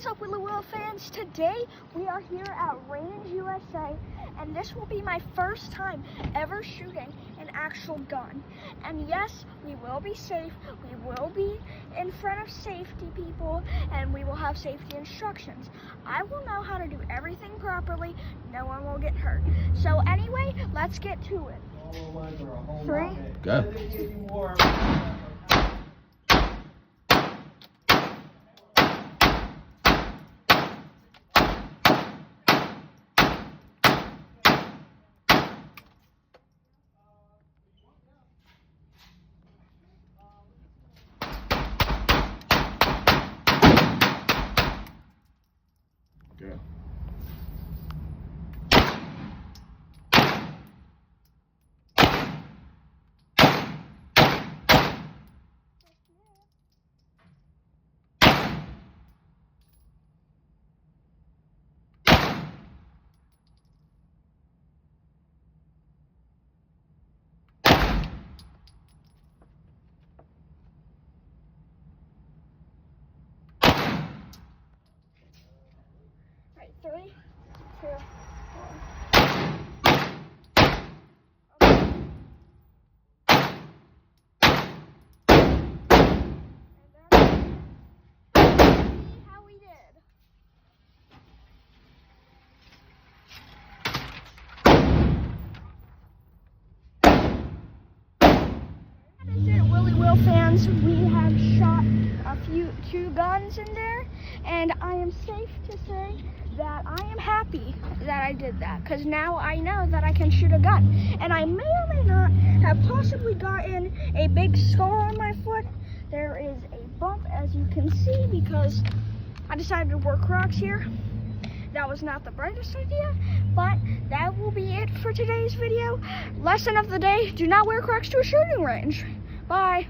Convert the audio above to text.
What's up, Willy Will fans? Today we are here at Range USA, and this will be my first time ever shooting an actual gun. And yes, we will be safe, we will be in front of safety people, and we will have safety instructions. I will know how to do everything properly, no one will get hurt. So anyway, let's get to it. 3, Go. 2. Right, 3, 2, 1. Fans, we have shot two guns in there, and I am safe to say that I am happy that I did that, because now I know that I can shoot a gun. And I may or may not have possibly gotten a big scar on my foot. There is a bump, as you can see, because I decided to wear Crocs here. That was not the brightest idea, but that will be it for today's video. Lesson of the day: do not wear Crocs to a shooting range. Bye.